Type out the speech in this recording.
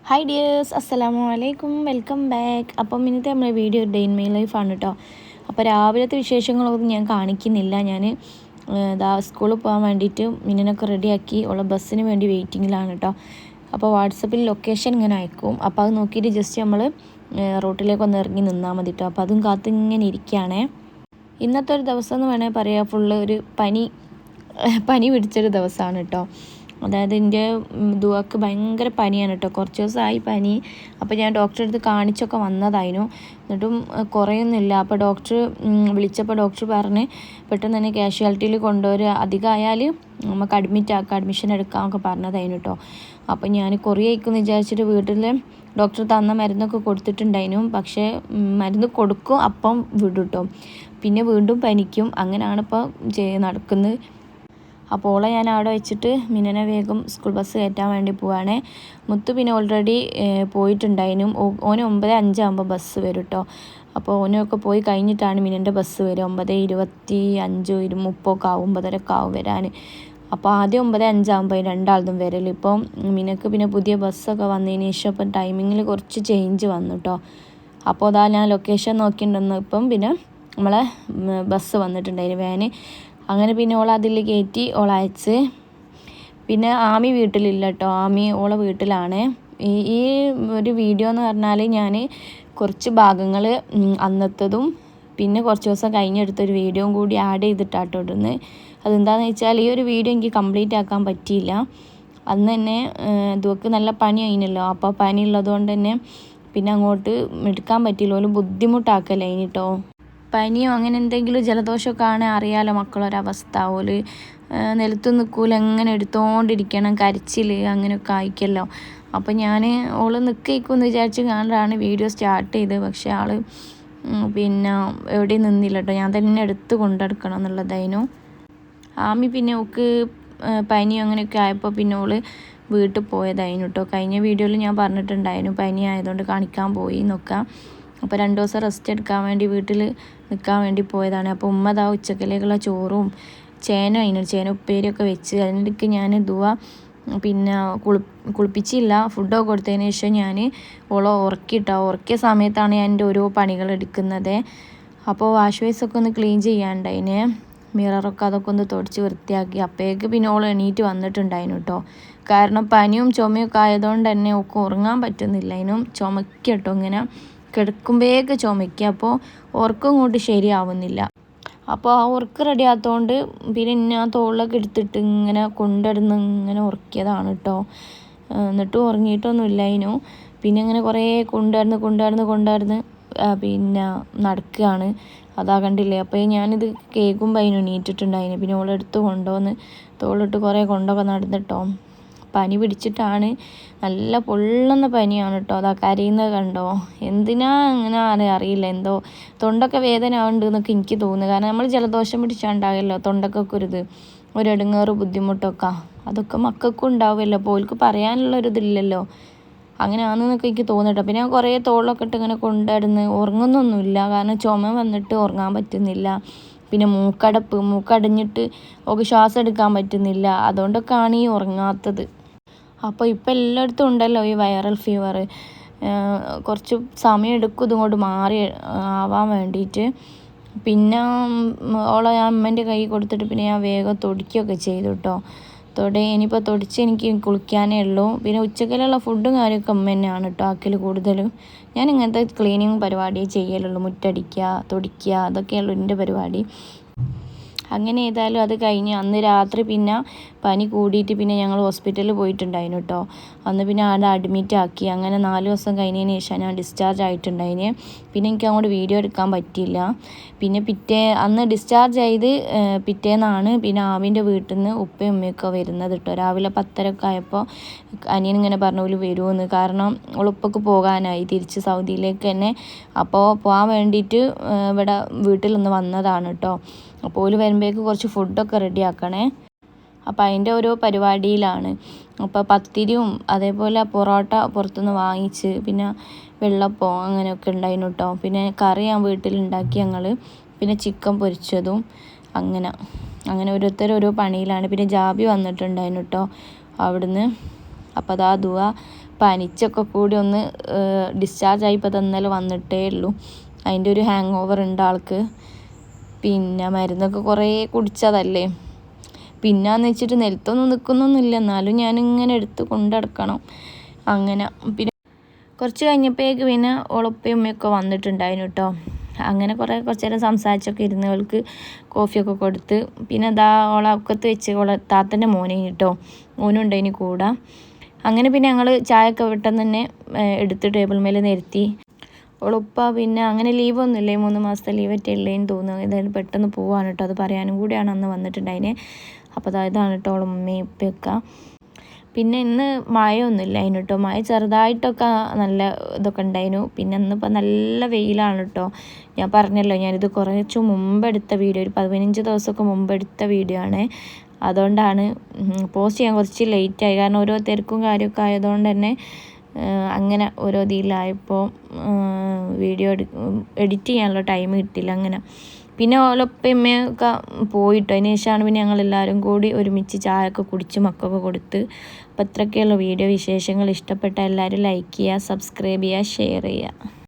Hi dears, അസ്സലാമു അലൈക്കും, welcome back. അപ്പം ഇന്നത്തെ നമ്മുടെ വീഡിയോ ഡേ ഇൻ മൈ ലൈഫാണ് കേട്ടോ. അപ്പോൾ രാവിലത്തെ വിശേഷങ്ങളൊന്നും ഞാൻ കാണിക്കുന്നില്ല. ഞാൻ സ്കൂളിൽ പോകാൻ വേണ്ടിയിട്ട് മിനിനൊക്കെ റെഡിയാക്കി ഉള്ള ബസ്സിന് വേണ്ടി വെയിറ്റിങ്ങിലാണ് കേട്ടോ. അപ്പോൾ വാട്സപ്പിൽ ലൊക്കേഷൻ ഇങ്ങനെ അയക്കും. അപ്പോൾ അത് നോക്കിയിട്ട് ജസ്റ്റ് നമ്മൾ റോട്ടിലേക്കൊന്ന് ഇറങ്ങി നിന്നാൽ മതി കേട്ടോ. അപ്പോൾ അതും കാത്ത് ഇങ്ങനെ ഇരിക്കുകയാണേ. ഇന്നത്തെ ഒരു ദിവസം എന്ന് വേണമെങ്കിൽ പറയാം, ഫുള്ള് ഒരു പനി പിടിച്ചൊരു ദിവസമാണ് കേട്ടോ. അതായത് എൻ്റെ ദുവാക്ക് ഭയങ്കര പനിയാണ് കേട്ടോ. കുറച്ച് ദിവസമായി പനി. അപ്പോൾ ഞാൻ ഡോക്ടറെ അടുത്ത് കാണിച്ചൊക്കെ വന്നതായിരുന്നു. എന്നിട്ടും കുറയൊന്നുമില്ല. അപ്പോൾ വിളിച്ചപ്പോൾ ഡോക്ടർ പറഞ്ഞ് പെട്ടെന്ന് തന്നെ കാഷ്വാലിറ്റിയിൽ കൊണ്ടുവരിക, അധികമായാൽ നമുക്ക് അഡ്മിഷൻ എടുക്കാമൊക്കെ പറഞ്ഞതായിരുന്നു കേട്ടോ. അപ്പോൾ ഞാൻ കുറേയായിക്കുമെന്ന് വിചാരിച്ചിട്ട് വീട്ടിൽ ഡോക്ടർ തന്ന മരുന്നൊക്കെ കൊടുത്തിട്ടുണ്ടായിരുന്നു. പക്ഷേ മരുന്ന് കൊടുക്കും, അപ്പം വിടും കേട്ടോ. പിന്നെ വീണ്ടും പനിക്കും. അങ്ങനെയാണ് ഇപ്പോൾ നടക്കുന്നത്. അപ്പോൾ ഓളെ ഞാൻ അവിടെ വെച്ചിട്ട് മിനനെ വേഗം സ്കൂൾ ബസ് കയറ്റാൻ വേണ്ടി പോവുകയാണേ. മുത്തു പിന്നെ ഓൾറെഡി പോയിട്ടുണ്ടായിരുന്നു. ഓന് 9:05 ബസ് വരും കേട്ടോ. അപ്പോൾ ഓനൊക്കെ പോയി കഴിഞ്ഞിട്ടാണ് മിനൻ്റെ ബസ് വരിക. 9:25, 30 ആവും, 9:30 ആവും വരാൻ. അപ്പോൾ ആദ്യം 9:05 രണ്ടാളതും വരൽ. ഇപ്പം മിനക്ക് പിന്നെ പുതിയ ബസ്സൊക്കെ വന്നതിന് ശേഷം ഇപ്പം ടൈമിങ്ങിൽ കുറച്ച് ചേഞ്ച് വന്നു കേട്ടോ. അപ്പോൾ അതാ ഞാൻ ലൊക്കേഷൻ നോക്കിയിട്ടുണ്ടെന്ന് ഇപ്പം പിന്നെ നമ്മളെ ബസ് വന്നിട്ടുണ്ടായിരുന്നു, വാന്. അങ്ങനെ പിന്നെ ഓളെ അതിൽ കയറ്റി അയച്ച്. പിന്നെ ആമി വീട്ടിലില്ല കേട്ടോ. ആമി ഓളെ വീട്ടിലാണ്. ഈ ഒരു വീഡിയോ എന്ന് പറഞ്ഞാൽ ഞാൻ കുറച്ച് ഭാഗങ്ങൾ അന്നത്തതും പിന്നെ കുറച്ച് ദിവസം കഴിഞ്ഞെടുത്തൊരു വീഡിയോയും കൂടി ആഡ് ചെയ്തിട്ടാട്ടോ ഇടുന്നത്. അതെന്താണെന്ന് വെച്ചാൽ ഈ ഒരു വീഡിയോ എനിക്ക് കംപ്ലീറ്റ് ആക്കാൻ പറ്റിയില്ല. അന്ന് തന്നെ ഇതൊക്കെ നല്ല പനി കഴിഞ്ഞല്ലോ. അപ്പോൾ പനി ഉള്ളതുകൊണ്ട് തന്നെ പിന്നെ അങ്ങോട്ട് എടുക്കാൻ പറ്റിയില്ല. ഒരു ബുദ്ധിമുട്ടാക്കല്ലേ ഇനിട്ടോ. പനിയോ അങ്ങനെ എന്തെങ്കിലും ജലദോഷമൊക്കെ ആണെങ്കിൽ അറിയാലോ മക്കളൊരവസ്ഥ. ഓല് നിലത്ത് നിൽക്കൂല, എങ്ങനെ എടുത്തുകൊണ്ടിരിക്കണം, കരച്ചിൽ അങ്ങനെയൊക്കെ ആയിക്കല്ലോ. അപ്പോൾ ഞാൻ ഓള് നിൽക്കുമെന്ന് വിചാരിച്ച് കാണാനാണ് വീഡിയോ സ്റ്റാർട്ട് ചെയ്തത്. പക്ഷേ ആൾ പിന്നെ എവിടെയും നിന്നില്ല കേട്ടോ. ഞാൻ തന്നെ എടുത്ത് കൊണ്ടെടുക്കണം എന്നുള്ളതായിരുന്നു. ആമി പിന്നെ ഓക്ക് പനി അങ്ങനെയൊക്കെ ആയപ്പോൾ പിന്നെ ഓള് വീട്ടിൽ പോയതായിരുന്നു കേട്ടോ. കഴിഞ്ഞ വീഡിയോയിൽ ഞാൻ പറഞ്ഞിട്ടുണ്ടായിരുന്നു പനി ആയതുകൊണ്ട് കാണിക്കാൻ പോയി നോക്കാം. അപ്പോൾ 2 ദിവസം റെസ്റ്റ് എടുക്കാൻ വേണ്ടി വീട്ടിൽ നിൽക്കാൻ വേണ്ടി പോയതാണ്. അപ്പോൾ ഉമ്മ ഉച്ചക്കലേക്കുള്ള ചോറും ചേന ഉപ്പേരിയൊക്കെ വെച്ച് അതിനിടയ്ക്ക് ഞാൻ പിന്നെ കുളിപ്പിച്ചില്ല. ഫുഡൊക്കെ കൊടുത്തതിന് ശേഷം ഞാൻ ഓളെ ഉറക്കിയ സമയത്താണ് ഞാൻ എൻ്റെ ഓരോ പണികൾ എടുക്കുന്നത്. അപ്പോൾ വാഷ് ബേസൊക്കെ ഒന്ന് ക്ലീൻ ചെയ്യാണ്ടായിന്, മിററൊക്കെ അതൊക്കെ ഒന്ന് തുടച്ച് വൃത്തിയാക്കി. അപ്പോഴേക്ക് പിന്നെ ഓൾ എണീറ്റ് വന്നിട്ടുണ്ടായിരുന്നു കേട്ടോ. കാരണം പനിയും ചുമയൊക്കെ ആയതുകൊണ്ട് തന്നെ ഒക്കെ ഉറങ്ങാൻ പറ്റുന്നില്ല. അതിനും ചുമക്കട്ടോ, ഇങ്ങനെ കിടക്കുമ്പോഴേക്ക് ചുമയ്ക്കുക. അപ്പോൾ ഉറക്കം ഇങ്ങോട്ട് ശരിയാവുന്നില്ല. അപ്പോൾ ആ ഉറക്കം റെഡി ആകാത്തതുകൊണ്ട് പിന്നെ ഞാൻ തോളിലൊക്കെ എടുത്തിട്ട് ഇങ്ങനെ ഇങ്ങനെ ഉറക്കിയതാണ് കേട്ടോ. എന്നിട്ടും ഉറങ്ങിയിട്ടൊന്നുമില്ല അതിനു. പിന്നെ ഇങ്ങനെ കുറേ കൊണ്ടുവരുന്ന് പിന്നെ നടക്കുകയാണ്. അതാ കണ്ടില്ലേ. അപ്പോൾ ഞാനിത് കേൾക്കുമ്പോൾ അതിന് എണീറ്റിട്ടുണ്ടായിന്. പിന്നെ ഓളെടുത്ത് കൊണ്ടുവന്ന് തോളിലിട്ട് കുറേ കൊണ്ടൊക്കെ നടന്നിട്ടോ. പനി പിടിച്ചിട്ടാണ്, നല്ല പൊള്ളുന്ന പനിയാണ് കേട്ടോ. അതാ കരയുന്നത് കണ്ടോ. എന്തിനാ അങ്ങനെ അറിയില്ല, എന്തോ തൊണ്ടൊക്കെ വേദന ആവുന്നുണ്ട് എന്നൊക്കെ എനിക്ക് തോന്നുന്നു. കാരണം നമ്മൾ ജലദോഷം പിടിച്ചാണ്ടാകല്ലോ തൊണ്ടക്കൊക്കെ ഒരു ഇടങ്ങേറ് ബുദ്ധിമുട്ടൊക്കെ. അതൊക്കെ മക്കൾക്കും ഉണ്ടാവുമല്ലോ. അപ്പോൾ ഓൾക്ക് പറയാനുള്ളൊരിതില്ലല്ലോ. അങ്ങനെ ആണെന്നൊക്കെ എനിക്ക് തോന്നിട്ടോ. പിന്നെ ഞാൻ കുറേ തോളിലൊക്കെ ഇട്ട് ഇങ്ങനെ കൊണ്ടുവരുന്ന് ഉറങ്ങുന്നൊന്നുമില്ല. കാരണം ചുമ വന്നിട്ട് ഉറങ്ങാൻ പറ്റുന്നില്ല. പിന്നെ മൂക്കടഞ്ഞിട്ട് ഒക്കെ ശ്വാസം എടുക്കാൻ പറ്റുന്നില്ല. അതുകൊണ്ടൊക്കെയാണ് ഈ ഉറങ്ങാത്തത്. അപ്പോൾ ഇപ്പോൾ എല്ലായിടത്തും ഉണ്ടല്ലോ ഈ വൈറൽ ഫീവർ. കുറച്ച് സമയം എടുക്കും ഇതുകൊണ്ട് ആവാൻ വേണ്ടിയിട്ട്. പിന്നെ ഓളെ ഞാൻ അമ്മേൻ്റെ കൈ കൊടുത്തിട്ട് പിന്നെ ഞാൻ വേഗം തൊടിക്കുകയൊക്കെ ചെയ്തു കേട്ടോ. ഇനിയിപ്പോൾ തൊടിച്ച് എനിക്ക് കുളിക്കാനേ ഉള്ളൂ. പിന്നെ ഉച്ചക്കലുള്ള ഫുഡും കാര്യമൊക്കെ അമ്മ തന്നെയാണ് കേട്ടോ ആക്കൽ കൂടുതലും. ഞാൻ ഇങ്ങനത്തെ ക്ലീനിങ് പരിപാടിയേ ചെയ്യലുള്ളൂ. മുറ്റടിക്കുക, തൊടിക്കുക, അതൊക്കെയുള്ളൂ എൻ്റെ പരിപാടി. അങ്ങനെ ഏതായാലും അത് കഴിഞ്ഞ് അന്ന് രാത്രി പിന്നെ പനി കൂടിയിട്ട് പിന്നെ ഞങ്ങൾ ഹോസ്പിറ്റലിൽ പോയിട്ടുണ്ടായിരുന്നു കേട്ടോ. അന്ന് പിന്നെ അവിടെ അഡ്മിറ്റ് ആക്കി. അങ്ങനെ 4 ദിവസം കഴിഞ്ഞതിന് ശേഷം ഞാൻ ഡിസ്ചാർജ് ആയിട്ടുണ്ടായിന്. പിന്നെ എനിക്ക് അങ്ങോട്ട് വീഡിയോ എടുക്കാൻ പറ്റിയില്ല. പിന്നെ അന്ന് ഡിസ്ചാർജ് ചെയ്ത് പിറ്റേന്നാണ് പിന്നെ ആവിൻ്റെ വീട്ടിൽ നിന്ന് ഉപ്പയും ഉമ്മയൊക്കെ വരുന്നത് കേട്ടോ. രാവിലെ 10:30 ആയപ്പോൾ അനിയൻ ഇങ്ങനെ പറഞ്ഞു വരുമെന്ന്. കാരണം ഉപ്പക്ക് പോകാനായി തിരിച്ച് സൗദിയിലേക്ക് തന്നെ. അപ്പോൾ പോകാൻ വേണ്ടിയിട്ട് ഇവിടെ വീട്ടിലൊന്ന് വന്നതാണ് കേട്ടോ. അപ്പോൾ ഓല് വരുമ്പോഴേക്ക് കുറച്ച് ഫുഡൊക്കെ റെഡി ആക്കണേ. അപ്പോൾ അതിൻ്റെ ഓരോ പരിപാടിയിലാണ്. അപ്പോൾ പത്തിരിയും അതേപോലെ പൊറോട്ട പുറത്തുനിന്ന് വാങ്ങിച്ച് പിന്നെ വെള്ളപ്പം അങ്ങനെയൊക്കെ ഉണ്ടായിരുന്നു കേട്ടോ. പിന്നെ കറി ഞാൻ വീട്ടിലുണ്ടാക്കി ഞങ്ങൾ. പിന്നെ ചിക്കൻ പൊരിച്ചതും അങ്ങനെ ഓരോ പണിയിലാണ്. പിന്നെ ജാബി വന്നിട്ടുണ്ടായിരുന്നു കേട്ടോ അവിടുന്ന്. അപ്പോൾ അതാ പനിച്ചൊക്കെ കൂടി ഒന്ന് ഡിസ്ചാർജ് ആയി ഇപ്പോൾ ഇന്നലെ വന്നിട്ടേ ഉള്ളൂ. അതിൻ്റെ ഒരു ഹാങ് ഓവർ ഉണ്ട് ആൾക്ക്. പിന്നെ മരുന്നൊക്കെ കുറേ കുടിച്ചതല്ലേ. പിന്നെന്ന് വെച്ചിട്ട് നിലത്തൊന്നും നിൽക്കുന്നൊന്നുമില്ല, എന്നാലും ഞാനിങ്ങനെ എടുത്ത് കൊണ്ടടക്കണം അങ്ങനെ. പിന്നെ കുറച്ച് കഴിഞ്ഞപ്പോഴേക്ക് പിന്നെ ഓളപ്പയും ഉമ്മയൊക്കെ വന്നിട്ടുണ്ടായിരുന്നു കേട്ടോ. അങ്ങനെ കുറച്ച് നേരം സംസാരിച്ചൊക്കെ ഇരുന്ന് അവൾക്ക് കോഫിയൊക്കെ കൊടുത്ത് പിന്നെ അതാ ഓളെ ഒക്കത്ത് വെച്ച് ഓളെ താത്തൻ്റെ മോനെ കേട്ടോ, മോനും ഉണ്ടായിന് കൂടെ. അങ്ങനെ പിന്നെ ഞങ്ങൾ ചായയൊക്കെ പെട്ടെന്ന് തന്നെ എടുത്ത് ടേബിൾ മേലെ നിരത്തി. ഓളുപ്പ പിന്നെ അങ്ങനെ ലീവൊന്നുമില്ലേ, 3 മാസത്തെ ലീവൊക്കെ ഉള്ളതെന്ന് തോന്നുന്നു. ഏതായാലും പെട്ടെന്ന് പോവാണ് കേട്ടോ, അത് പറയാനും കൂടിയാണ് അന്ന് വന്നിട്ടുണ്ടായിന്. അപ്പോൾ ഇതാണ് കേട്ടോ ഓളെ ഉമ്മയും ഉപ്പയൊക്കെ. പിന്നെ ഇന്ന് മഴയൊന്നുമില്ല അതിന് കേട്ടോ, മഴ ചെറുതായിട്ടൊക്കെ നല്ല ഇതൊക്കെ ഉണ്ടായിരുന്നു. പിന്നെ ഇന്നിപ്പോൾ നല്ല വെയിലാണ് കേട്ടോ. ഞാൻ പറഞ്ഞല്ലോ ഞാനിത് കുറച്ച് മുമ്പ് എടുത്ത വീഡിയോ, ഒരു 15 ദിവസമൊക്കെ മുമ്പ് എടുത്ത വീഡിയോ ആണ്. അതുകൊണ്ടാണ് പോസ്റ്റ് ചെയ്യാൻ കുറച്ച് ലേറ്റായി, കാരണം ഓരോ തിരക്കും കാര്യമൊക്കെ ആയതുകൊണ്ട് തന്നെ അങ്ങനെ ഓരോ ഇതിലായപ്പോൾ വീഡിയോ എഡിറ്റ് ചെയ്യാനുള്ള ടൈം കിട്ടില്ല അങ്ങനെ. പിന്നെ ഓലപ്പയമ്മയൊക്കെ പോയിട്ടോ, അതിന് ശേഷമാണ് പിന്നെ ഞങ്ങളെല്ലാവരും കൂടി ഒരുമിച്ച് ചായയൊക്കെ കുടിച്ച് മക്കൾക്ക് കൊടുത്ത്. അപ്പോൾ ഇത്രയൊക്കെയുള്ള വീഡിയോ വിശേഷങ്ങൾ. ഇഷ്ടപ്പെട്ട എല്ലാവരും ലൈക്ക് ചെയ്യുക, സബ്സ്ക്രൈബ് ചെയ്യുക, ഷെയർ ചെയ്യുക.